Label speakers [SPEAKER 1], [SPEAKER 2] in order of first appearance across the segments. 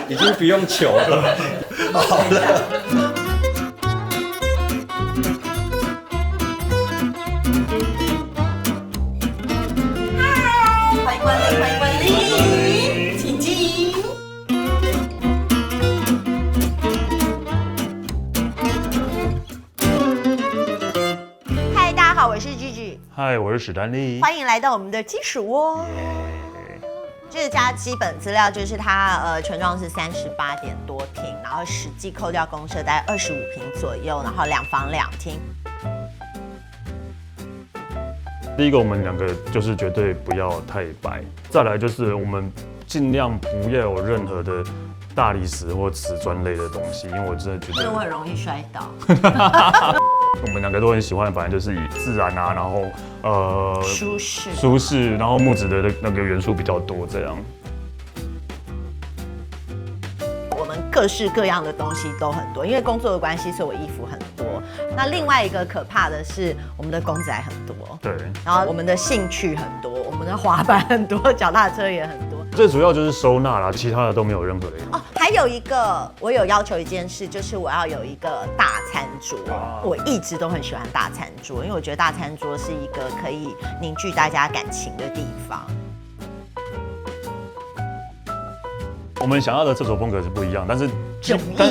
[SPEAKER 1] 已经不用求了。好了。
[SPEAKER 2] 欢迎光临，欢迎光临，请进。嗨，大家好，我是 Gigi。
[SPEAKER 3] 嗨，我是史丹利。
[SPEAKER 2] 欢迎来到我们的鸡屎窝。这家基本资料就是它全幢是38点多坪，然后实际扣掉公设大概25坪左右，然后2房2厅。
[SPEAKER 3] 第一个，我们两个就是绝对不要太白，再来就是我们尽量不要有任何的大理石或瓷砖类的东西，因为我真的觉得
[SPEAKER 2] 因为我很容易摔倒。
[SPEAKER 3] 我们两个都很喜欢，反正就是以自然啊，然后舒适，然后木质的那个元素比较多这样。
[SPEAKER 2] 我们各式各样的东西都很多，因为工作的关系，所以我衣服很多。那另外一个可怕的是，我们的公仔很多，
[SPEAKER 3] 对，
[SPEAKER 2] 然后我们的兴趣很多，我们的滑板很多，脚踏车也很多。
[SPEAKER 3] 最主要就是收纳啦，其他的都没有任何的。
[SPEAKER 2] 哦，还有一个，我有要求一件事，就是我要有一个大餐桌。我一直都很喜欢大餐桌，因为我觉得大餐桌是一个可以凝聚大家感情的地方。
[SPEAKER 3] 我们想要的厕所风格是不一样，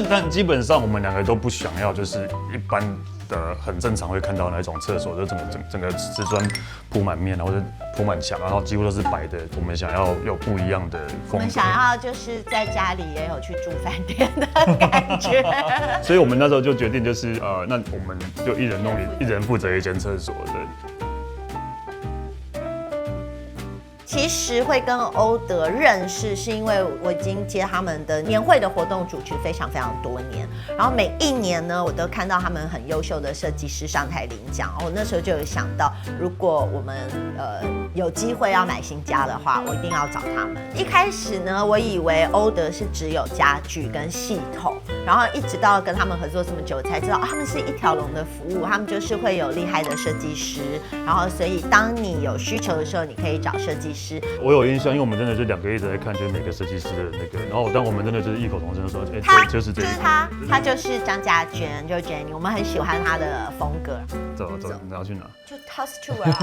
[SPEAKER 3] 但基本上我们两个都不想要，就是一般的很正常会看到那种厕所，就整个瓷砖铺满面，或者铺满墙，然后几乎都是白的。我们想要有不一样的风格。
[SPEAKER 2] 我们想要就是在家里也有去住饭店的感觉。
[SPEAKER 3] 所以我们那时候就决定，就是那我们就一人负责一间厕所的。
[SPEAKER 2] 其实会跟欧德认识，是因为我已经接他们的年会的活动主持非常多年，然后每一年呢，我都看到他们很优秀的设计师上台领奖。我那时候就有想到，如果我们有机会要买新家的话，我一定要找他们。一开始呢，我以为欧德是只有家具跟系统，然后一直到跟他们合作这么久，才知道他们是一条龙的服务，他们就是会有厉害的设计师，然后所以当你有需求的时候，你可以找设计师。
[SPEAKER 3] 我有印象，因为我们真的是两个一直在看，就是每个设计师的那个，然后但我们真的就是异口同声说，就是这一个，
[SPEAKER 2] 他就是张家娟，就是 Jenny， 我们很喜欢他的风格。
[SPEAKER 3] 走，你要去哪？
[SPEAKER 2] 就 House Tour 啊。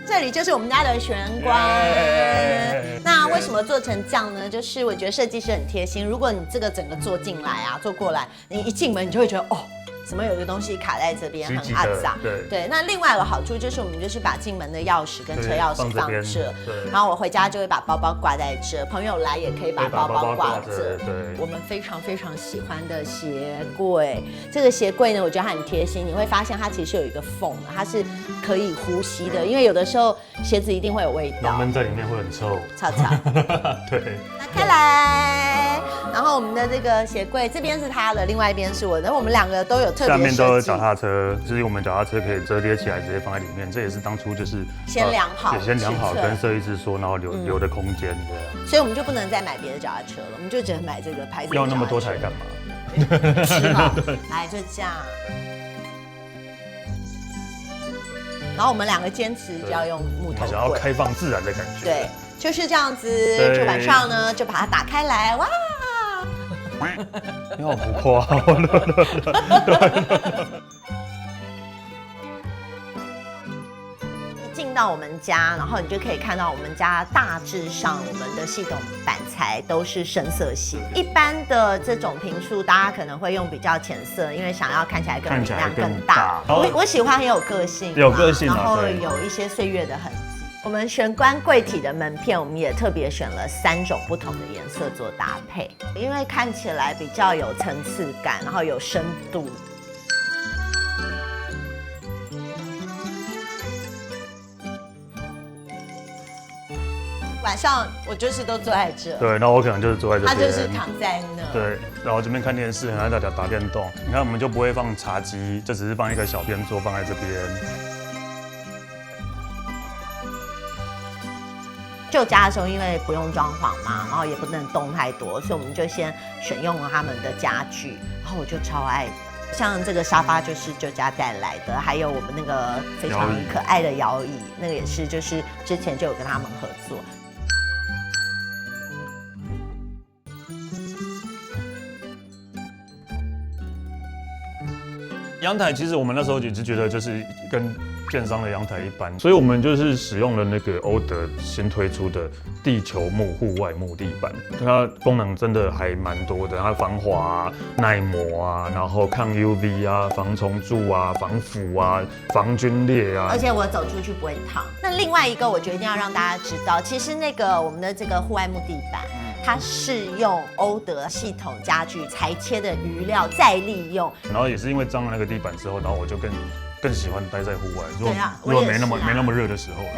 [SPEAKER 2] 这里就是我们家的玄关。那为什么做成这样呢？就是我觉得设计师很贴心。如果你这个整个做进来啊，做过来，你一进门你就会觉得哦，怎么有个东西卡在这边，很阿杂。对。那另外有个好处就是，我们就是把进门的钥匙跟车钥匙放这，然后我回家就会把包包挂在这，朋友来也可以把包包挂这。对。我们非常喜欢的鞋柜，这个鞋柜呢，我觉得它很贴心，你会发现它其实有一个缝，它是可以呼吸的，因为有的时候鞋子一定会有味道，
[SPEAKER 3] 闷在里面会很臭。
[SPEAKER 2] 吵。
[SPEAKER 3] 对。
[SPEAKER 2] 拿开来，然后我们的这个鞋柜这边是他的，另外一边是我的，然后我们两个都有特别设计。
[SPEAKER 3] 下面都有脚踏车，就是我们脚踏车可以折叠起来，直接放在里面。这也是当初就是
[SPEAKER 2] 先量好，
[SPEAKER 3] 先量好跟设计师说，然后留的空间这样。
[SPEAKER 2] 所以我们就不能再买别的脚踏车了，我们就只能买这个牌子。
[SPEAKER 3] 要那么多台干嘛？
[SPEAKER 2] 是哈，来就这样。然后我们两个坚持就要用木头柜，
[SPEAKER 3] 想要开放自然的感觉。
[SPEAKER 2] 对，就是这样子。就晚上呢，就把它打开来，哇！
[SPEAKER 3] 你好浮夸。
[SPEAKER 2] 进到我们家，然后你就可以看到我们家大致上我们的系统板材都是深色系。一般的这种坪数，大家可能会用比较浅色，因为想要看起来更明亮、更大。我喜欢很有个性，
[SPEAKER 3] 有个性，
[SPEAKER 2] 然后有一些岁月的痕迹。我们玄关柜体的门片，我们也特别选了3种不同的颜色做搭配，因为看起来比较有层次感，然后有深度。晚上我就是都坐在这，
[SPEAKER 3] 对，然后我可能就是坐在这边，
[SPEAKER 2] 他就是躺在那，
[SPEAKER 3] 对，然后这边看电视，然后大家打电动。你看，我们就不会放茶几，就只是放一个小便座放在这边。
[SPEAKER 2] 旧家的时候，因为不用装潢嘛，然后也不能动太多，所以我们就先选用了他们的家具，然后我就超爱的。像这个沙发就是旧家带来的，还有我们那个非常可爱的摇椅，那个也是就是之前就有跟他们合作。
[SPEAKER 3] 阳台其实我们那时候也是觉得就是跟建商的阳台一般，所以我们就是使用了那个欧德新推出的地球木户外木地板，它功能真的还蛮多的，它防滑啊、耐磨啊，然后抗 UV 啊、防虫蛀啊、防腐啊、防皲裂啊，
[SPEAKER 2] 而且我走出去不会烫。那另外一个，我决定要让大家知道，其实那个我们的这个户外木地板。它是用欧德系统家具裁切的余料再利用，
[SPEAKER 3] 然后也是因为装了那个地板之后，然后我就更喜欢待在户外，如果没那么热的时候了。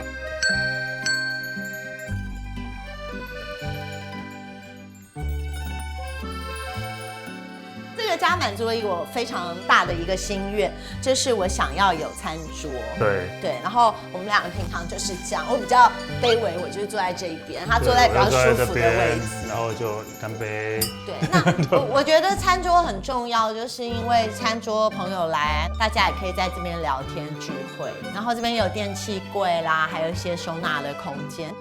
[SPEAKER 2] 这个家满足了我非常大的一个心愿，就是我想要有餐桌。对，然后我们两个平常就是这样，我比较卑微，我就是坐在这一边，他坐在比较舒服的位置，
[SPEAKER 3] 然后就干杯。
[SPEAKER 2] 对，那我觉得餐桌很重要，就是因为餐桌朋友来，大家也可以在这边聊天聚会，然后这边有电器柜啦，还有一些收纳的空间。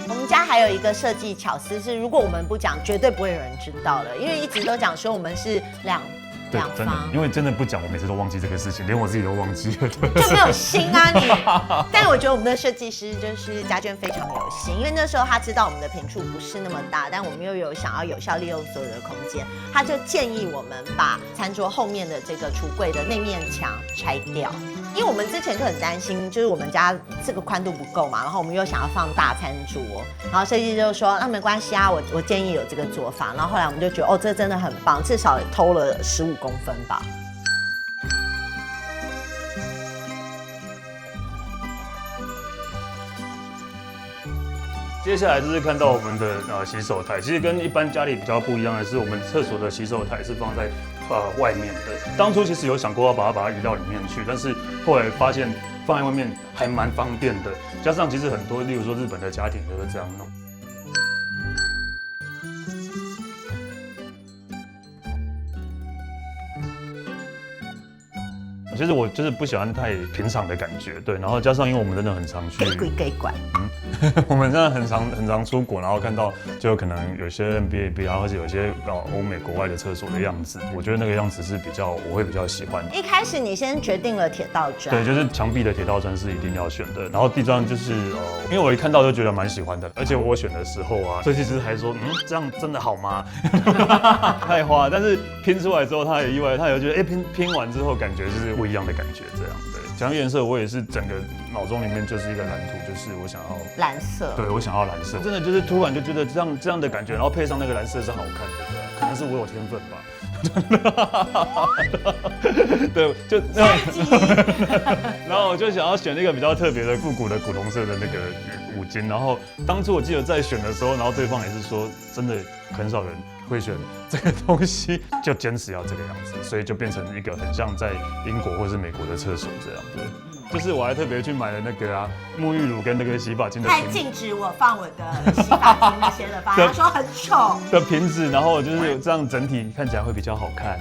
[SPEAKER 2] 我们家还有一个设计巧思是，如果我们不讲，绝对不会有人知道的，因为一直都讲说我们是两方，
[SPEAKER 3] 因为真的不讲，我每次都忘记这个事情，连我自己都忘记了，
[SPEAKER 2] 就没有心啊你。但我觉得我们的设计师就是家娟非常有心，因为那时候他知道我们的坪数不是那么大，但我们又有想要有效利用所有的空间，他就建议我们把餐桌后面的这个橱柜的那面墙拆掉。因为我们之前就很担心，就是我们家这个宽度不够嘛，然后我们又想要放大餐桌，然后设计师就说那没关系啊，我建议有这个做法，然后后来我们就觉得这真的很棒，至少偷了15公分吧。
[SPEAKER 3] 接下来就是看到我们的洗手台，其实跟一般家里比较不一样的是，我们厕所的洗手台是放在外面的。当初其实有想过要把它移到里面去，但是后来发现放在外面还蛮方便的，加上其实很多，例如说日本的家庭都是这样弄。其实我就是不喜欢太平常的感觉，对，然后加上因为我们真的很常去
[SPEAKER 2] 给管，
[SPEAKER 3] 我们真的很常出国，然后看到就可能有些 B&B 啊，或者有些欧美国外的厕所的样子，我觉得那个样子是我会比较喜欢。
[SPEAKER 2] 一开始你先决定了铁道砖，
[SPEAKER 3] 对，就是墙壁的铁道砖是一定要选的，然后地砖就是因为我一看到就觉得蛮喜欢的，而且我选的时候啊，设计师还说这样真的好吗？太花，但是拼出来之后他也意外，他也觉得拼完之后感觉就是不一样的感觉，这样对。讲颜色，我也是整个脑中里面就是一个蓝图，就是我想要
[SPEAKER 2] 蓝色，
[SPEAKER 3] 对我想要蓝色，真的就是突然就觉得这样的感觉，然后配上那个蓝色是好看的，可能是我有天分吧。对，就然后我就想要选那个比较特别的复古的古铜色的那个五金，然后当初我记得在选的时候，然后对方也是说，真的很少人会选这个东西，就坚持要这个样子，所以就变成一个很像在英国或是美国的厕所这样，对。就是我还特别去买了那个沐浴乳跟那个洗发精的瓶子，
[SPEAKER 2] 他禁止我放我的洗发精那些的吧，他说很丑
[SPEAKER 3] 的瓶子，然后就是这样整体看起来会比较好看。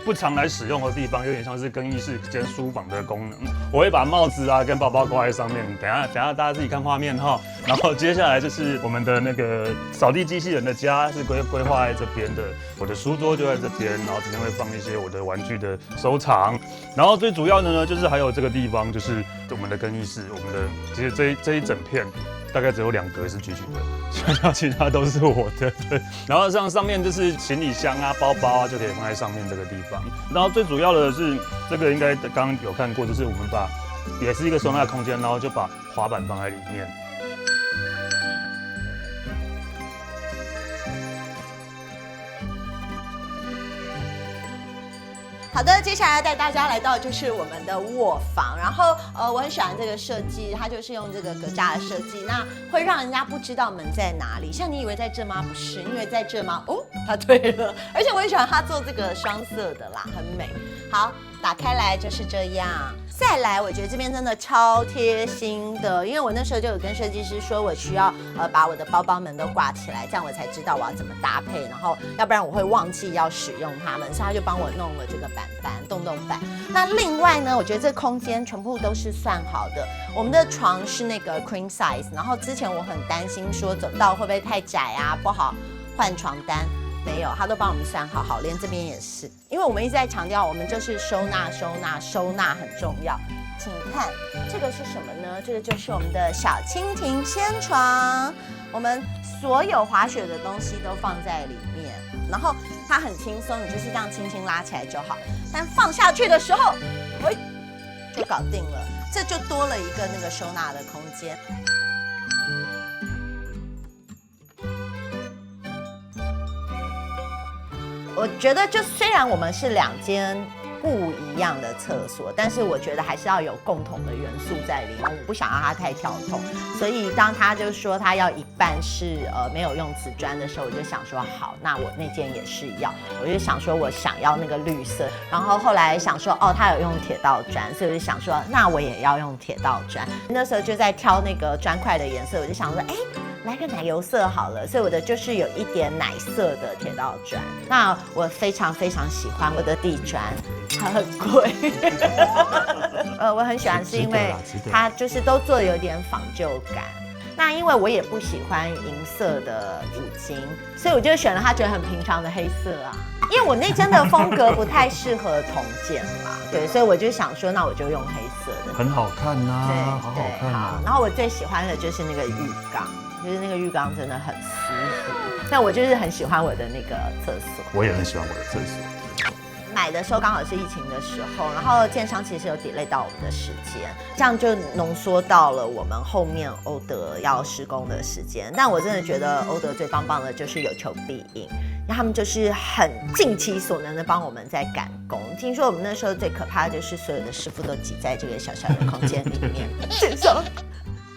[SPEAKER 3] 不常来使用的地方，有点像是更衣室兼书房的功能。我会把帽子啊跟包包挂在上面，等下大家自己看画面哈。然后接下来就是我们的那个扫地机器人的家是规划在这边的，我的书桌就在这边，然后这边会放一些我的玩具的收藏。然后最主要的呢，就是还有这个地方就是我们的更衣室，我们的其实这一整片。大概只有2格是居居的，其他都是我的。对，然后上面就是行李箱啊、包包啊，就可以放在上面这个地方。然后最主要的是，这个应该刚刚有看过，就是我们也是一个收纳空间，然后就把滑板放在里面。
[SPEAKER 2] 好的，接下来要带大家来到就是我们的卧房，然后我很喜欢这个设计，它就是用这个格栅的设计，那会让人家不知道门在哪里。像你以为在这吗？不是，你以为在这吗？哦，答对了。而且我很喜欢它做这个双色的啦，很美。好，打开来就是这样。再来，我觉得这边真的超贴心的，因为我那时候就有跟设计师说，我需要把我的包包们都挂起来，这样我才知道我要怎么搭配，然后要不然我会忘记要使用它们，所以他就帮我弄了这个洞板。那另外呢，我觉得这空间全部都是算好的。我们的床是那个 queen size， 然后之前我很担心说走道会不会太窄啊，不好换床单。没有，他都帮我们算好，连这边也是，因为我们一直在强调，我们就是收纳很重要。请看这个是什么呢？这个就是我们的小蜻蜓仙床，我们所有滑雪的东西都放在里面，然后它很轻松，你就是这样轻轻拉起来就好。但放下去的时候，就搞定了，这就多了一个那个收纳的空间。我觉得，就虽然我们是2间不一样的厕所，但是我觉得还是要有共同的元素在里面。我不想让它太跳痛，所以当他就说他要一半是没有用瓷砖的时候，我就想说好，那我那间也是要。我就想说我想要那个绿色，然后后来想说他有用铁道砖，所以我就想说那我也要用铁道砖。那时候就在挑那个砖块的颜色，我就想说来个奶油色好了，所以我的就是有一点奶色的铁道砖。那我非常非常喜欢我的地砖，它很贵。我很喜欢是因为它就是都做的有点仿旧感。那因为我也不喜欢银色的五金，所以我就选了它觉得很平常的黑色啊。因为我那间的风格不太适合铜件嘛，对，所以我就想说，那我就用黑色的，
[SPEAKER 3] 很好看呐，
[SPEAKER 2] 对，
[SPEAKER 3] 好好看啊。
[SPEAKER 2] 然后我最喜欢的就是那个浴缸。就是那个浴缸真的很舒服，那我就是很喜欢我的那个厕所。
[SPEAKER 3] 我也很喜欢我的厕所。
[SPEAKER 2] 买的时候刚好是疫情的时候，然后建商其实有 delay 到我们的时间，这样就浓缩到了我们后面欧德要施工的时间。但我真的觉得欧德最棒的就是有求必应，因为他们就是很尽其所能的帮我们在赶工。听说我们那时候最可怕的就是所有的师傅都挤在这个小小的空间里面，建商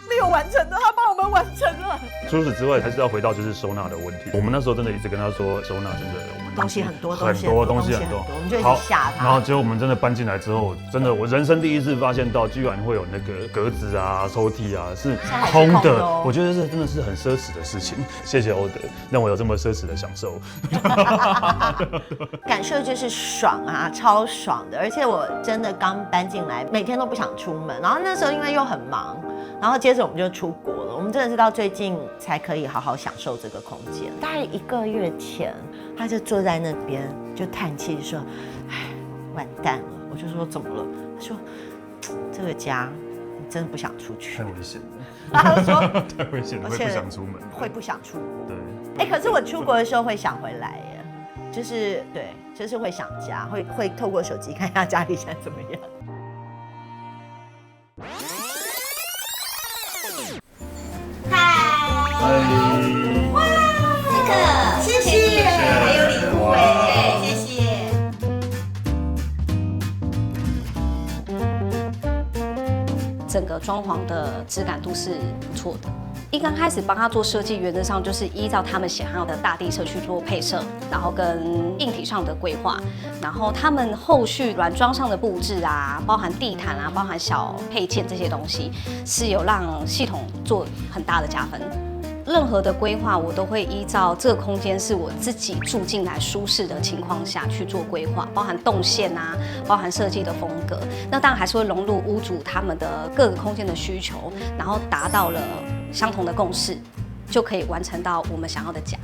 [SPEAKER 2] 没有完成的，他帮我们完成了。
[SPEAKER 3] 除此之外，还是要回到就是收纳的问题。我们那时候真的一直跟他说，收纳真的我们
[SPEAKER 2] 东西很多，
[SPEAKER 3] 东西很多，
[SPEAKER 2] 我们就一直吓他。
[SPEAKER 3] 然后结果我们真的搬进来之后，真的我人生第一次发现到，居然会有那个格子啊、抽屉啊是空的。我觉得这真的是很奢侈的事情。谢谢欧德，让我有这么奢侈的享受。
[SPEAKER 2] 感受就是爽啊，超爽的。而且我真的刚搬进来，每天都不想出门。然后那时候因为又很忙。然后接着我们就出国了，我们真的是到最近才可以好好享受这个空间。大概1个月前，他就坐在那边就叹气说：“哎，完蛋了。”我就说：“怎么了？”他说：“这个家，你真的不想出去？
[SPEAKER 3] 太危险了。”
[SPEAKER 2] 他就说：“
[SPEAKER 3] 太危险了，会不想出门，
[SPEAKER 2] 会不想出国。”
[SPEAKER 3] 对。
[SPEAKER 2] 可是我出国的时候会想回来耶，就是对，就是会想家，会透过手机看一下家里现在怎么样。哇，这个谢谢，还有礼物哎，谢谢。
[SPEAKER 4] 整个装潢的质感度是不错的。一刚开始帮他做设计，原则上就是依照他们想要的大地色去做配色，然后跟硬体上的规划，然后他们后续软装上的布置啊，包含地毯啊，包含小配件这些东西，是有让系统做很大的加分。任何的规划，我都会依照这个空间是我自己住进来舒适的情况下去做规划，包含动线啊，包含设计的风格。那当然还是会融入屋主他们的各个空间的需求，然后达到了相同的共识，就可以完成到我们想要的家。